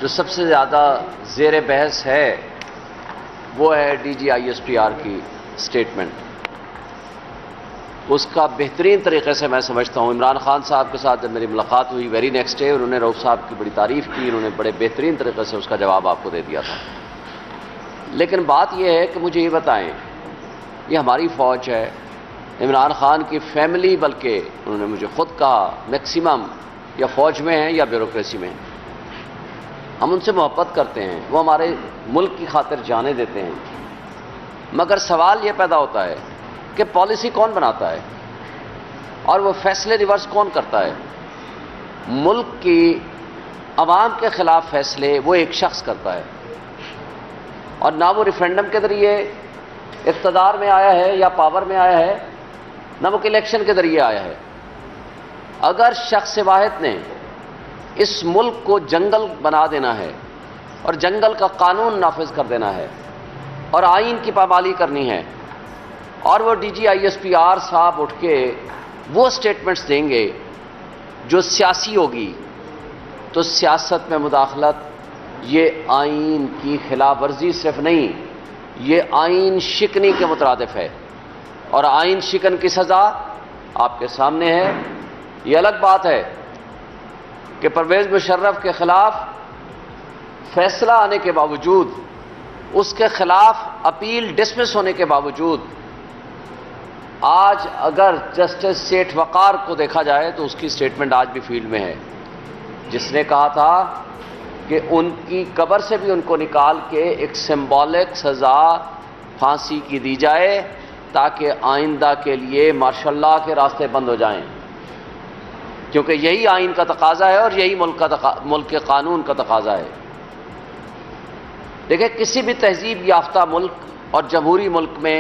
جو سب سے زیادہ زیر بحث ہے وہ ہے D G I S P R کی سٹیٹمنٹ۔ اس کا بہترین طریقے سے میں سمجھتا ہوں، عمران خان صاحب کے ساتھ جب میری ملاقات ہوئی ویری نیکسٹ ڈے، انہوں نے رؤف صاحب کی بڑی تعریف کی، انہوں نے بڑے بہترین طریقے سے اس کا جواب آپ کو دے دیا تھا۔ لیکن بات یہ ہے کہ مجھے یہ بتائیں، یہ ہماری فوج ہے، عمران خان کی فیملی، بلکہ انہوں نے مجھے خود کہا میکسیمم یا فوج میں ہیں یا بیوروکریسی میں ہیں، ہم ان سے محبت کرتے ہیں، وہ ہمارے ملک کی خاطر جانیں دیتے ہیں، مگر سوال یہ پیدا ہوتا ہے کہ پالیسی کون بناتا ہے اور وہ فیصلے ریورس کون کرتا ہے؟ ملک کی عوام کے خلاف فیصلے وہ ایک شخص کرتا ہے، اور نہ وہ ریفرینڈم کے ذریعے اقتدار میں آیا ہے یا پاور میں آیا ہے، نہ وہ الیکشن کے ذریعے آیا ہے۔ اگر شخص واحد نے اس ملک کو جنگل بنا دینا ہے اور جنگل کا قانون نافذ کر دینا ہے اور آئین کی پابندی کرنی ہے، اور وہ D G I S P R صاحب اٹھ کے وہ سٹیٹمنٹس دیں گے جو سیاسی ہوگی، تو سیاست میں مداخلت یہ آئین کی خلاف ورزی صرف نہیں، یہ آئین شکنی کے مترادف ہے، اور آئین شکن کی سزا آپ کے سامنے ہے۔ یہ الگ بات ہے کہ پرویز مشرف کے خلاف فیصلہ آنے کے باوجود، اس کے خلاف اپیل ڈسمس ہونے کے باوجود، آج اگر جسٹس سیٹھ وقار کو دیکھا جائے تو اس کی سٹیٹمنٹ آج بھی فیلڈ میں ہے، جس نے کہا تھا کہ ان کی قبر سے بھی ان کو نکال کے ایک سمبولک سزا پھانسی کی دی جائے تاکہ آئندہ کے لیے ماشاء اللہ کے راستے بند ہو جائیں، کیونکہ یہی آئین کا تقاضا ہے اور یہی ملک کے قانون کا تقاضا ہے۔ دیکھیں، کسی بھی تہذیب یافتہ ملک اور جمہوری ملک میں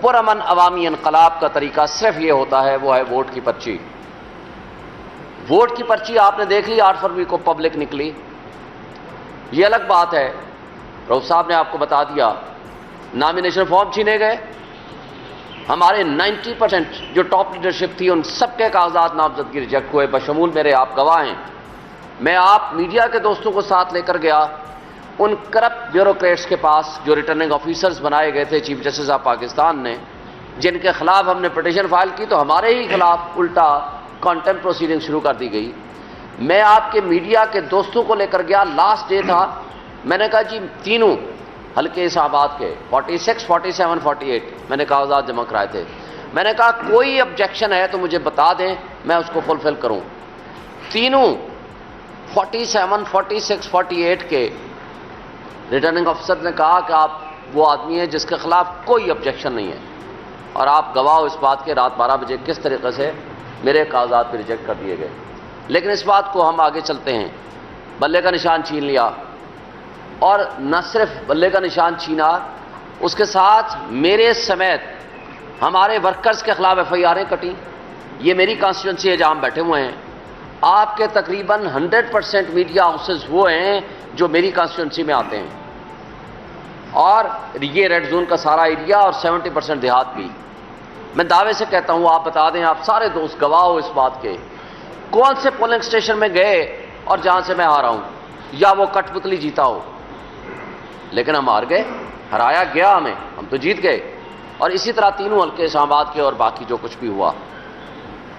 پرامن عوامی انقلاب کا طریقہ صرف یہ ہوتا ہے، وہ ہے ووٹ کی پرچی۔ ووٹ کی پرچی آپ نے دیکھ لی 8 فروری کو پبلک نکلی، یہ الگ بات ہے، رؤف صاحب نے آپ کو بتا دیا، نامینیشن فارم چھینے گئے، ہمارے 90% جو ٹاپ لیڈرشپ تھی ان سب کے کاغذات نامزدگی ریجیکٹ ہوئے، بشمول میرے، آپ گواہ ہیں۔ میں آپ میڈیا کے دوستوں کو ساتھ لے کر گیا ان کرپٹ بیوروکریٹس کے پاس جو ریٹرننگ آفیسرز بنائے گئے تھے چیف جسٹس آف پاکستان نے، جن کے خلاف ہم نے پٹیشن فائل کی تو ہمارے ہی خلاف الٹا کانٹیمپٹ پروسیڈنگ شروع کر دی گئی۔ میں آپ کے میڈیا کے دوستوں کو لے کر گیا، لاسٹ ڈے تھا، میں نے کہا جی تینوں حلقے اسلام آباد کے 46، 47، 48 میں نے کاغذات جمع کرائے تھے، میں نے کہا کوئی آبجیکشن ہے تو مجھے بتا دیں، میں اس کو فلفل کروں۔ تینوں 47، 46، 48 کے ریٹرننگ آفیسر نے کہا کہ آپ وہ آدمی ہیں جس کے خلاف کوئی آبجیکشن نہیں ہے، اور آپ گواہ ہو اس بات کے رات 12 بجے کس طریقے سے میرے کاغذات پہ ریجیکٹ کر دیے گئے۔ لیکن اس بات کو ہم آگے چلتے ہیں، بلے کا نشان چھین لیا، اور نہ صرف بلے کا نشان چھینا، اس کے ساتھ میرے سمیت ہمارے ورکرز کے خلاف ایف آئی آریں کٹی۔ یہ میری کانسٹیٹوئنسی ہے جہاں ہم بیٹھے ہوئے ہیں، آپ کے تقریباً 100% میڈیا ہاؤسز وہ ہیں جو میری کانسٹیٹوئنسی میں آتے ہیں، اور یہ ریڈ زون کا سارا ایریا اور 70% دیہات بھی۔ میں دعوے سے کہتا ہوں، آپ بتا دیں، آپ سارے دوست گواہ ہو اس بات کے، کون سے پولنگ اسٹیشن میں گئے اور جہاں سے میں ہارا ہوں، یا وہ کٹ پتلی جیتا ہو، لیکن ہم ہار گئے، ہرایا گیا ہمیں، ہم تو جیت گئے۔ اور اسی طرح تینوں حلقے اسلام آباد کے اور باقی جو کچھ بھی ہوا،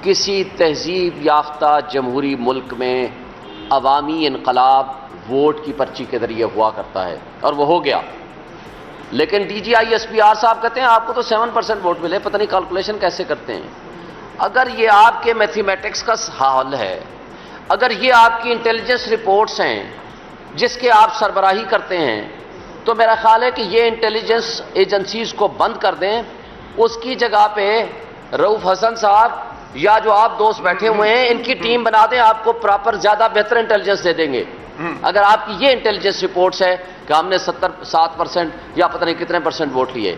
کسی تہذیب یافتہ جمہوری ملک میں عوامی انقلاب ووٹ کی پرچی کے ذریعے ہوا کرتا ہے، اور وہ ہو گیا۔ لیکن D G I S P R صاحب کہتے ہیں آپ کو تو 7% ووٹ ملے، پتہ نہیں کیلکولیشن کیسے کرتے ہیں۔ اگر یہ آپ کے میتھمیٹکس کا حل ہے، اگر یہ آپ کی انٹیلیجنس رپورٹس ہیں جس کے آپ سربراہی کرتے ہیں، تو میرا خیال ہے کہ یہ انٹیلیجنس ایجنسیز کو بند کر دیں، اس کی جگہ پہ رؤوف حسن صاحب یا جو آپ دوست بیٹھے ہوئے ہیں ان کی ٹیم بنا دیں، آپ کو پراپر زیادہ بہتر انٹیلیجنس دے دیں گے۔ اگر آپ کی یہ انٹیلیجنس رپورٹس ہے کہ ہم نے 7% یا پتہ نہیں کتنے % ووٹ لیے،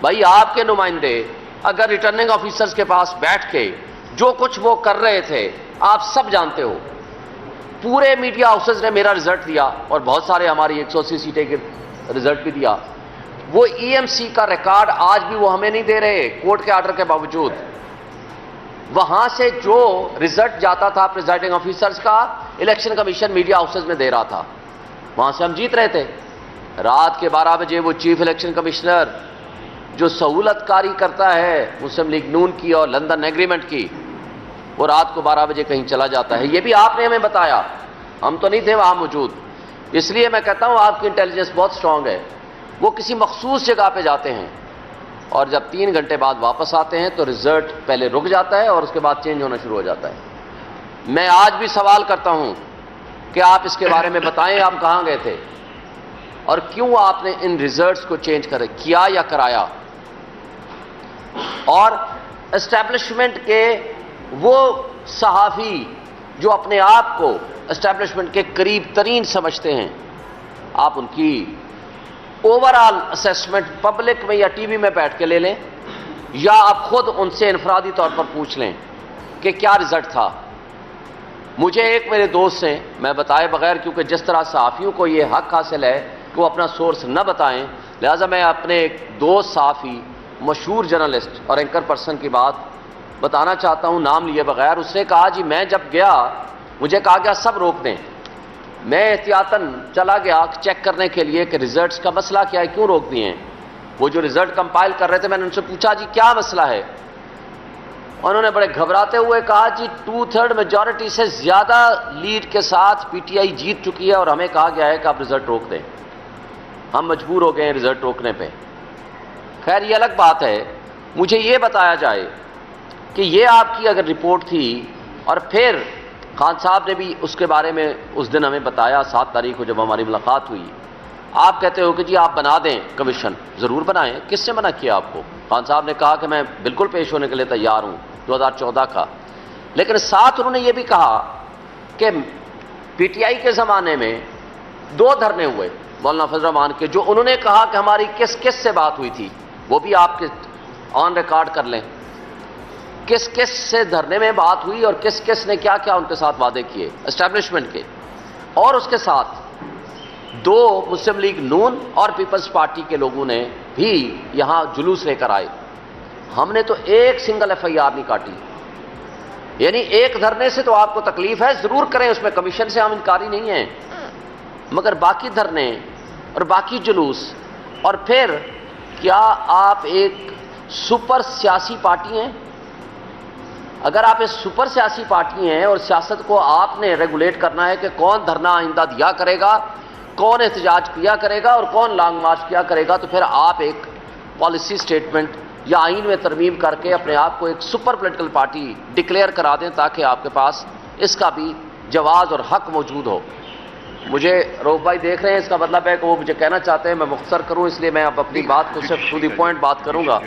بھائی آپ کے نمائندے اگر ریٹرننگ آفیسرز کے پاس بیٹھ کے جو کچھ وہ کر رہے تھے آپ سب جانتے ہو، پورے میڈیا ہاؤسز نے میرا رزلٹ دیا اور بہت سارے ہماری 180 سیٹیں کے رزلٹ بھی دیا، وہ ای ایم سی کا ریکارڈ آج بھی وہ ہمیں نہیں دے رہے کورٹ کے آرڈر کے باوجود۔ وہاں سے جو رزلٹ جاتا تھا پریزائڈنگ آفیسرز کا، الیکشن کمیشن میڈیا ہاؤسز میں دے رہا تھا۔ وہاں سے ہم جیت رہے تھے. رات کے 12 بجے وہ چیف الیکشن کمشنر جو سہولت کاری کرتا ہے مسلم لیگ نون کی اور لندن ایگریمنٹ کی، وہ رات کو 12 بجے کہیں چلا جاتا ہے. یہ بھی آپ نے ہمیں بتایا، ہم تو نہیں تھے وہاں موجود. اس لیے میں کہتا ہوں آپ کی انٹیلیجنس بہت اسٹرانگ ہے. وہ کسی مخصوص جگہ پہ جاتے ہیں اور جب 3 گھنٹے بعد واپس آتے ہیں تو رزلٹ پہلے رک جاتا ہے اور اس کے بعد چینج ہونا شروع ہو جاتا ہے. میں آج بھی سوال کرتا ہوں کہ آپ اس کے بارے میں بتائیں، آپ کہاں گئے تھے اور کیوں آپ نے ان ریزلٹس کو چینج کیا یا کرایا. اور اسٹیبلشمنٹ کے وہ صحافی جو اپنے آپ کو اسٹیبلشمنٹ کے قریب ترین سمجھتے ہیں، آپ ان کی اوور آل اسیسمنٹ پبلک میں یا ٹی وی میں بیٹھ کے لے لیں، یا آپ خود ان سے انفرادی طور پر پوچھ لیں کہ کیا رزلٹ تھا. مجھے ایک میرے دوست سے، میں بتائے بغیر، کیونکہ جس طرح صحافیوں کو یہ حق حاصل ہے کہ وہ اپنا سورس نہ بتائیں، لہٰذا میں اپنے ایک دوست صحافی، مشہور جرنلسٹ اور اینکر پرسن کی بات بتانا چاہتا ہوں نام لیے بغیر. اس نے کہا جی میں جب گیا مجھے کہا گیا سب روک دیں. میں احتیاطاً چلا گیا چیک کرنے کے لیے کہ ریزلٹس کا مسئلہ کیا ہے، کیوں روک دیے ہیں. وہ جو ریزلٹ کمپائل کر رہے تھے میں نے ان سے پوچھا جی کیا مسئلہ ہے. انہوں نے بڑے گھبراتے ہوئے کہا جی 2/3 میجورٹی سے زیادہ لیڈ کے ساتھ پی ٹی آئی جیت چکی ہے اور ہمیں کہا گیا ہے کہ آپ رزلٹ روک دیں. ہم مجبور ہو گئے ہیں رزلٹ روکنے پہ. خیر یہ الگ بات ہے. مجھے یہ بتایا جائے کہ یہ آپ کی اگر رپورٹ تھی، اور پھر خان صاحب نے بھی اس کے بارے میں اس دن ہمیں بتایا 7 تاریخ کو جب ہماری ملاقات ہوئی. آپ کہتے ہو کہ جی آپ بنا دیں کمیشن. ضرور بنائیں. کس نے منع کیا آپ کو؟ خان صاحب نے کہا کہ میں بالکل پیش ہونے کے لیے تیار ہوں 2014 کا. لیکن ساتھ انہوں نے یہ بھی کہا کہ پی ٹی آئی کے زمانے میں 2 دھرنے ہوئے مولانا فضل الرحمان کے، جو انہوں نے کہا کہ ہماری کس کس سے بات ہوئی تھی، وہ بھی آپ کے آن ریکارڈ کر لیں. کس کس سے دھرنے میں بات ہوئی اور کس کس نے کیا کیا ان کے ساتھ وعدے کیے اسٹیبلشمنٹ کے. اور اس کے ساتھ 2 مسلم لیگ نون اور پیپلز پارٹی کے لوگوں نے بھی یہاں جلوس لے کر آئے. ہم نے تو ایک سنگل ایف آئی آر نہیں کاٹی. یعنی ایک دھرنے سے تو آپ کو تکلیف ہے، ضرور کریں، اس میں کمیشن سے ہم انکاری نہیں ہیں، مگر باقی دھرنے اور باقی جلوس. اور پھر کیا آپ ایک سپر سیاسی پارٹی ہیں؟ اگر آپ ایک سپر سیاسی پارٹی ہیں اور سیاست کو آپ نے ریگولیٹ کرنا ہے کہ کون دھرنا آئندہ دیا کرے گا، کون احتجاج کیا کرے گا اور کون لانگ مارچ کیا کرے گا، تو پھر آپ ایک پالیسی سٹیٹمنٹ یا آئین میں ترمیم کر کے اپنے آپ کو ایک سپر پولیٹیکل پارٹی ڈکلیئر کرا دیں تاکہ آپ کے پاس اس کا بھی جواز اور حق موجود ہو. مجھے روف بھائی دیکھ رہے ہیں، اس کا مطلب ہے کہ وہ مجھے کہنا چاہتے ہیں میں مختصر کروں، اس لیے میں اب اپنی بات کو صرف ٹو دی پوائنٹ بات کروں گا.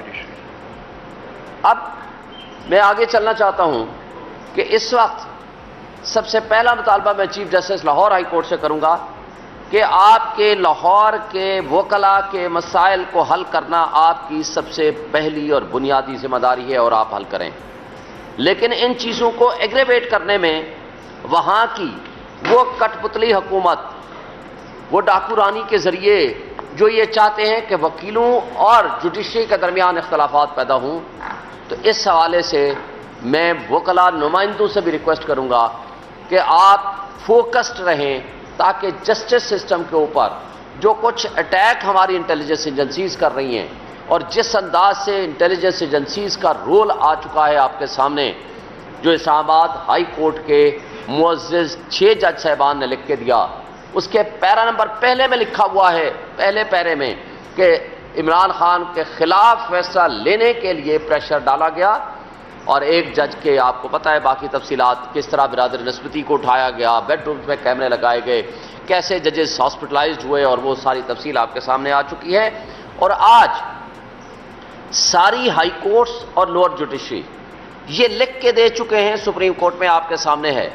اب میں آگے چلنا چاہتا ہوں کہ اس وقت سب سے پہلا مطالبہ میں chief justice Lahore high court سے کروں گا کہ آپ کے لاہور کے وکلاء کے مسائل کو حل کرنا آپ کی سب سے پہلی اور بنیادی ذمہ داری ہے اور آپ حل کریں. لیکن ان چیزوں کو ایگریویٹ کرنے میں وہاں کی وہ کٹ پتلی حکومت، وہ ڈاکو رانی کے ذریعے جو یہ چاہتے ہیں کہ وکیلوں اور جوڈیشری کے درمیان اختلافات پیدا ہوں، تو اس حوالے سے میں وکلاء نمائندوں سے بھی ریکویسٹ کروں گا کہ آپ فوکسڈ رہیں تاکہ جسٹس سسٹم کے اوپر جو کچھ اٹیک ہماری انٹیلیجنس ایجنسیز کر رہی ہیں اور جس انداز سے انٹیلیجنس ایجنسیز کا رول آ چکا ہے آپ کے سامنے، جو اسلام آباد ہائی کورٹ کے معزز 6 جج صاحبان نے لکھ کے دیا، اس کے پیرا نمبر پہلے میں لکھا ہوا ہے، پہلے پیرے میں، کہ عمران خان کے خلاف فیصلہ لینے کے لیے پریشر ڈالا گیا. اور ایک جج کے آپ کو پتہ ہے باقی تفصیلات، کس طرح برادر نسبتی کو اٹھایا گیا، بیڈ رومز میں کیمرے لگائے گئے، کیسے ججز ہاسپٹلائزڈ ہوئے، اور وہ ساری تفصیل آپ کے سامنے آ چکی ہے. اور آج ساری ہائی کورٹس اور لوور جوڈیشری یہ لکھ کے دے چکے ہیں، سپریم کورٹ میں آپ کے سامنے ہے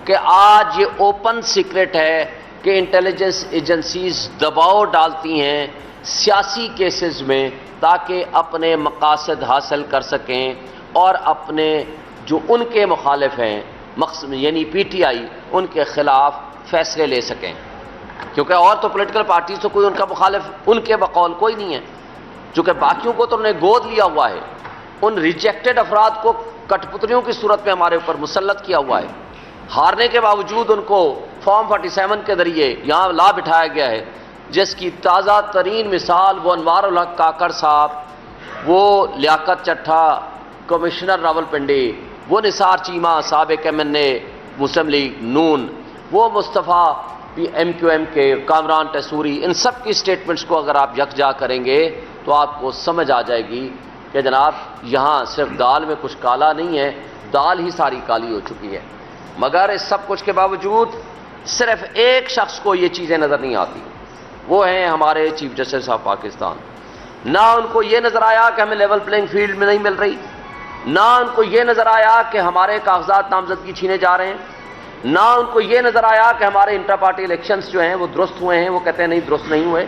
کہ آج یہ اوپن سیکرٹ ہے کہ انٹیلیجنس ایجنسیز دباؤ ڈالتی ہیں سیاسی کیسز میں تاکہ اپنے مقاصد حاصل کر سکیں اور اپنے جو ان کے مخالف ہیں یعنی پی ٹی آئی، ان کے خلاف فیصلے لے سکیں. کیونکہ اور تو پولیٹیکل پارٹیز تو کوئی ان کا مخالف ان کے بقول کوئی نہیں ہے، چونکہ باقیوں کو تو انہوں نے گود لیا ہوا ہے. ان ریجیکٹڈ افراد کو کٹ پتلیوں کی صورت میں ہمارے اوپر مسلط کیا ہوا ہے. ہارنے کے باوجود ان کو فارم 47 کے ذریعے یہاں لا بٹھایا گیا ہے، جس کی تازہ ترین مثال وہ انوار الحق کاکڑ صاحب، وہ لیاقت چٹھا، کمشنر راولپنڈی، وہ نثار چیمہ سابق MNA مسلم لیگ نون، وہ مصطفیٰ MQM کے، کامران ٹیسوری، ان سب کی سٹیٹمنٹس کو اگر آپ یکجا کریں گے تو آپ کو سمجھ آ جائے گی کہ جناب یہاں صرف دال میں کچھ کالا نہیں ہے، دال ہی ساری کالی ہو چکی ہے۔ مگر اس سب کچھ کے باوجود صرف ایک شخص کو یہ چیزیں نظر نہیں آتی، وہ ہیں ہمارے چیف جسٹس آف پاکستان۔ نہ ان کو یہ نظر آیا کہ ہمیں لیول پلینگ فیلڈ میں نہیں مل رہی، نہ ان کو یہ نظر آیا کہ ہمارے کاغذات نامزدگی چھینے جا رہے ہیں، نہ ان کو یہ نظر آیا کہ ہمارے انٹر پارٹی الیکشنز جو ہیں وہ درست ہوئے ہیں، وہ کہتے ہیں نہیں درست نہیں ہوئے۔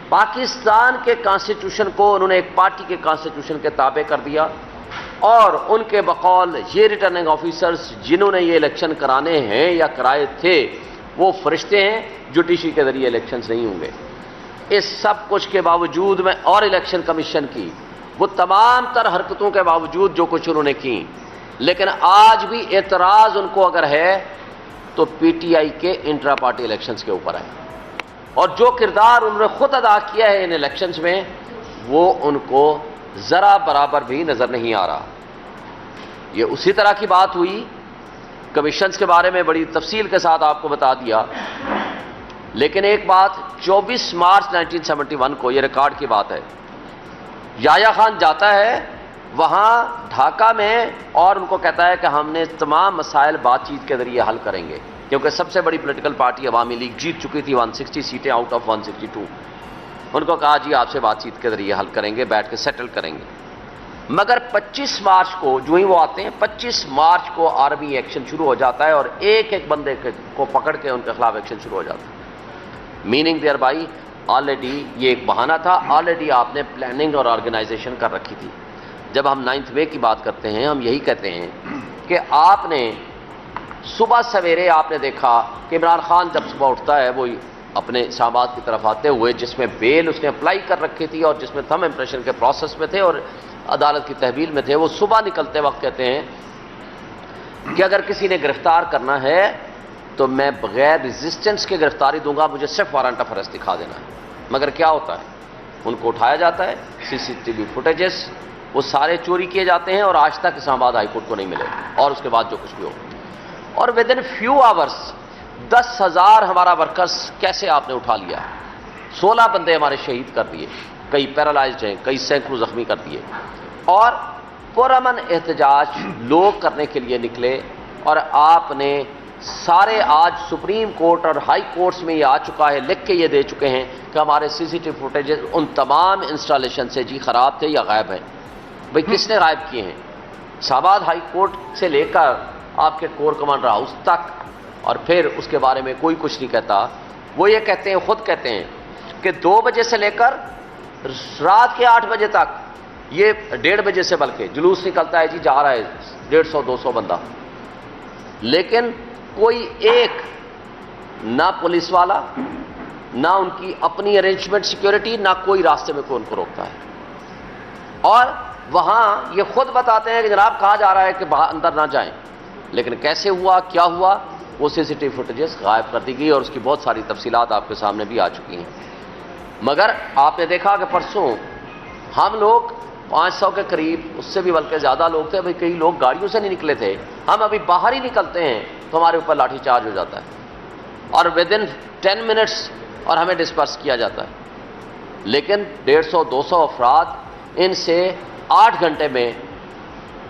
پاکستان کے کانسٹیٹیوشن کو انہوں نے ایک پارٹی کے کانسٹیٹیوشن کے تابع کر دیا، اور ان کے بقول یہ ریٹرننگ آفیسرز جنہوں نے یہ الیکشن کرانے ہیں یا کرائے تھے وہ فرشتے ہیں، جوڈیشری کے ذریعے الیکشنز نہیں ہوں گے۔ اس سب کچھ کے باوجود میں اور الیکشن کمیشن کی وہ تمام تر حرکتوں کے باوجود جو کچھ انہوں نے کی، لیکن آج بھی اعتراض ان کو اگر ہے تو PTI کے انٹرا پارٹی الیکشنز کے اوپر ہے، اور جو کردار انہوں نے خود ادا کیا ہے ان الیکشنز میں وہ ان کو ذرا برابر بھی نظر نہیں آ رہا۔ یہ اسی طرح کی بات ہوئی، کمیشنز کے بارے میں بڑی تفصیل کے ساتھ آپ کو بتا دیا، لیکن ایک بات 24 مارچ 1971 کو، یہ ریکارڈ کی بات ہے، یحییٰ خان جاتا ہے وہاں ڈھاکہ میں اور ان کو کہتا ہے کہ ہم نے تمام مسائل بات چیت کے ذریعے حل کریں گے، کیونکہ سب سے بڑی پولیٹیکل پارٹی عوامی لیگ جیت چکی تھی 160 سیٹیں آؤٹ آف 162۔ ان کو کہا جی آپ سے بات چیت کے ذریعے حل کریں گے، بیٹھ کے سیٹل کریں گے۔ مگر 25 مارچ کو جو ہی وہ آتے ہیں، 25 مارچ کو آرمی ایکشن شروع ہو جاتا ہے اور ایک ایک بندے کو پکڑ کے ان کے خلاف ایکشن شروع ہو جاتا ہے۔ میننگ دیئر بائی آلریڈی یہ ایک بہانہ تھا، آلریڈی آپ نے پلاننگ اور آرگنائزیشن کر رکھی تھی۔ جب ہم 9 مئی کی بات کرتے ہیں ہم یہی کہتے ہیں کہ آپ نے صبح سویرے آپ نے دیکھا کہ عمران خان جب صبح اٹھتا ہے وہ اپنے اسلام آباد کی طرف آتے ہوئے، جس میں بیل اس نے اپلائی کر رکھی تھی اور جس میں تھم امپریشن کے پروسیس میں تھے اور عدالت کی تحویل میں تھے، وہ صبح نکلتے وقت کہتے ہیں کہ اگر کسی نے گرفتار کرنا ہے تو میں بغیر ریزسٹنس کے گرفتاری دوں گا، مجھے صرف وارنٹ آف ارسٹ دکھا دینا ہے۔ مگر کیا ہوتا ہے، ان کو اٹھایا جاتا ہے، CCTV فوٹیجز وہ سارے چوری کیے جاتے ہیں اور آج تک اسلام آباد ہائی کورٹ کو نہیں ملے، اور اس کے بعد جو کچھ بھی ہو، اور ود ان فیو آورس 10,000 ہمارا ورکرز کیسے آپ نے اٹھا لیا، 16 بندے ہمارے شہید کر دیے، کئی پیرالائزڈ ہیں، کئی سینکڑوں زخمی کر دیے، اور پرامن احتجاج لوگ کرنے کے لیے نکلے، اور آپ نے سارے آج سپریم کورٹ اور ہائی کورٹس میں یہ آ چکا ہے، لکھ کے یہ دے چکے ہیں کہ ہمارے CCTV فوٹیجز ان تمام انسٹالیشن سے جی خراب تھے یا غائب ہیں۔ بھئی کس نے غائب کیے ہیں؟ اسلام آباد ہائی کورٹ سے لے کر آپ کے کور کمانڈر ہاؤس تک، اور پھر اس کے بارے میں کوئی کچھ نہیں کہتا۔ وہ یہ کہتے ہیں، خود کہتے ہیں کہ 2 بجے سے لے کر رات کے 8 بجے تک، یہ 1:30 بجے سے بلکہ جلوس نکلتا ہے، جی جا رہا ہے 150-200 بندہ، لیکن کوئی ایک نہ پولیس والا، نہ ان کی اپنی ارینجمنٹ سیکیورٹی، نہ کوئی راستے میں کوئی ان کو روکتا ہے۔ اور وہاں یہ خود بتاتے ہیں کہ جناب کہا جا رہا ہے کہ اندر نہ جائیں، لیکن کیسے ہوا، کیا ہوا، وہ CCTV فوٹیجز غائب کر دی گئی، اور اس کی بہت ساری تفصیلات آپ کے سامنے بھی آ چکی ہیں۔ مگر آپ نے دیکھا کہ پرسوں ہم لوگ 500 کے قریب، اس سے بھی بلکہ زیادہ لوگ تھے، بھئی کئی لوگ گاڑیوں سے نہیں نکلے تھے، ہم ابھی باہر ہی نکلتے ہیں تو ہمارے اوپر لاٹھی چارج ہو جاتا ہے، اور ود ان 10 منٹس اور ہمیں ڈسپرس کیا جاتا ہے۔ لیکن 150-200 افراد، ان سے 8 گھنٹے میں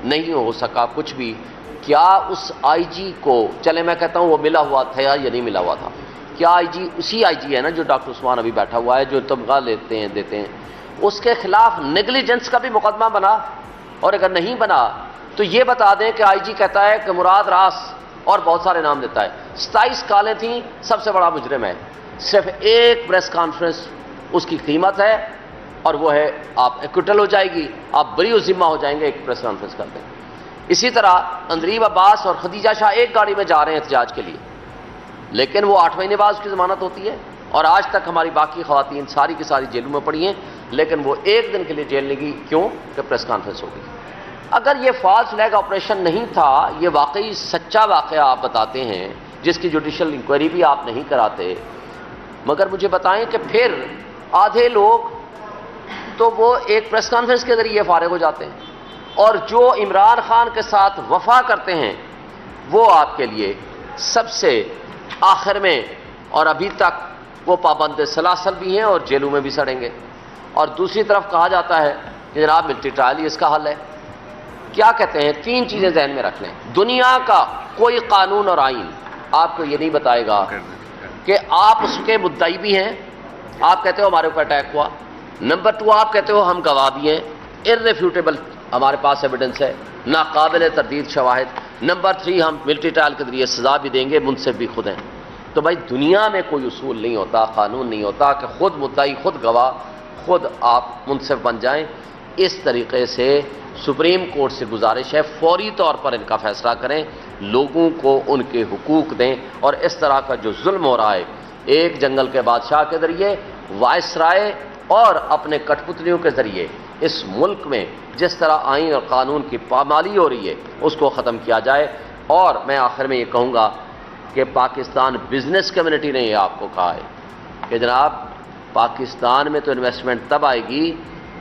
نہیں ہو سکا کچھ بھی۔ کیا اس IG کو، چلے میں کہتا ہوں وہ ملا ہوا تھا یا نہیں ملا ہوا تھا، کیا IG اسی IG ہے نا جو ڈاکٹر عثمان ابھی بیٹھا ہوا ہے، جو تمغہ دیتے ہیں، اس کے خلاف نیگلیجنس کا بھی مقدمہ بنا؟ اور اگر نہیں بنا تو یہ بتا دیں کہ IG کہتا ہے کہ مراد راس، اور بہت سارے نام دیتا ہے، 27 کالیں تھیں، سب سے بڑا مجرم ہے، صرف ایک پریس کانفرنس اس کی قیمت ہے، اور وہ ہے آپ ایکوٹل ہو جائے گی، آپ بری و ذمہ ہو جائیں گے ایک پریس کانفرنس کر دیں۔ اسی طرح اندریب عباس اور خدیجہ شاہ ایک گاڑی میں جا رہے ہیں احتجاج کے لیے، لیکن وہ 8 مہینے بعد اس کی ضمانت ہوتی ہے، اور آج تک ہماری باقی خواتین ساری کی ساری جیلوں میں پڑی ہیں، لیکن وہ ایک دن کے لیے جیل نہیں گئی، کیوں کہ پریس کانفرنس ہوگی۔ اگر یہ فالس لیگ آپریشن نہیں تھا، یہ واقعی سچا واقعہ آپ بتاتے ہیں جس کی جوڈیشل انکوائری بھی آپ نہیں کراتے. مگر مجھے بتائیں کہ پھر آدھے لوگ تو وہ ایک پریس کانفرنس کے ذریعے فارغ ہو جاتے ہیں، اور جو عمران خان کے ساتھ وفا کرتے ہیں وہ آپ کے لیے سب سے آخر میں، اور ابھی تک وہ پابند سلاسل بھی ہیں اور جیلوں میں بھی سڑیں گے. اور دوسری طرف کہا جاتا ہے کہ جناب ملٹری ٹرائل ہی اس کا حل ہے. کیا کہتے ہیں؟ 3 چیزیں ذہن میں رکھ لیں. دنیا کا کوئی قانون اور آئین آپ کو یہ نہیں بتائے گا کہ آپ اس کے مدعی بھی ہیں، آپ کہتے ہو ہمارے اوپر اٹیک ہوا. نمبر 2 آپ کہتے ہو ہم گواہ بھی ہیں، irrefutable ہمارے پاس ایویڈنس ہے، ناقابل تردید شواہد. نمبر 3 ہم ملٹری ٹرائل کے ذریعے سزا بھی دیں گے، منصف بھی خود ہیں. تو بھائی دنیا میں کوئی اصول نہیں ہوتا، قانون نہیں ہوتا کہ خود مدعی، خود گواہ، خود آپ منصف بن جائیں. اس طریقے سے سپریم کورٹ سے گزارش ہے فوری طور پر ان کا فیصلہ کریں، لوگوں کو ان کے حقوق دیں. اور اس طرح کا جو ظلم ہو رہا ہے ایک جنگل کے بادشاہ کے ذریعے، وائس رائے اور اپنے کٹ پتلیوں کے ذریعے اس ملک میں جس طرح آئین اور قانون کی پامالی ہو رہی ہے اس کو ختم کیا جائے. اور میں آخر میں یہ کہوں گا کہ پاکستان بزنس کمیونٹی نے یہ آپ کو کہا ہے کہ جناب پاکستان میں تو انویسٹمنٹ تب آئے گی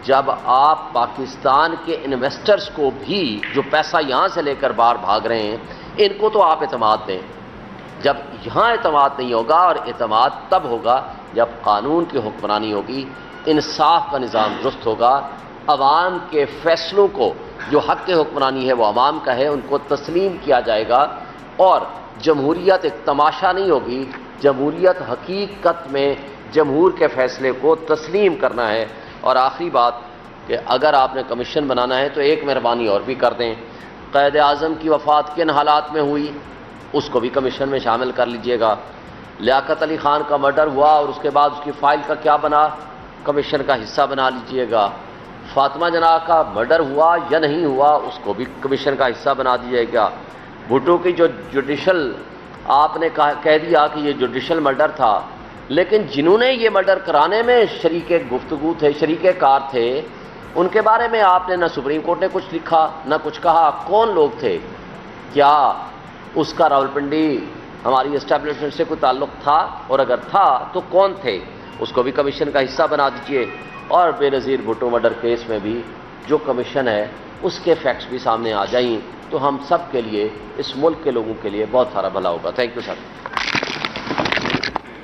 جب آپ پاکستان کے انویسٹرز کو بھی جو پیسہ یہاں سے لے کر باہر بھاگ رہے ہیں ان کو تو آپ اعتماد دیں. جب یہاں اعتماد نہیں ہوگا، اور اعتماد تب ہوگا جب قانون کی حکمرانی ہوگی، انصاف کا نظام درست ہوگا، عوام کے فیصلوں کو جو حق کے حکمرانی ہے وہ عوام کا ہے ان کو تسلیم کیا جائے گا. اور جمہوریت ایک تماشا نہیں ہوگی، جمہوریت حقیقت میں جمہور کے فیصلے کو تسلیم کرنا ہے. اور آخری بات کہ اگر آپ نے کمیشن بنانا ہے تو ایک مہربانی اور بھی کر دیں، قائد اعظم کی وفات کن حالات میں ہوئی اس کو بھی کمیشن میں شامل کر لیجئے گا. لیاقت علی خان کا مرڈر ہوا اور اس کے بعد اس کی فائل کا کیا بنا، کمیشن کا حصہ بنا لیجئے گا. فاطمہ جناح کا مرڈر ہوا یا نہیں ہوا اس کو بھی کمیشن کا حصہ بنا دیجئے گا. بھٹو کی جو جوڈیشل آپ نے کہہ دیا کہ یہ جوڈیشل مرڈر تھا، لیکن جنہوں نے یہ مرڈر کرانے میں شریک گفتگو تھے، شریک کار تھے، ان کے بارے میں آپ نے نہ سپریم کورٹ نے کچھ لکھا نہ کچھ کہا. کون لوگ تھے؟ کیا اس کا راولپنڈی ہماری اسٹیبلشمنٹ سے کوئی تعلق تھا؟ اور اگر تھا تو کون تھے؟ اس کو بھی کمیشن کا حصہ بنا دیجئے. اور بے نظیر بھٹو مرڈر کیس میں بھی جو کمیشن ہے اس کے فیکٹس بھی سامنے آ جائیں تو ہم سب کے لیے، اس ملک کے لوگوں کے لیے بہت سارا بھلا ہوگا. Thank you sir.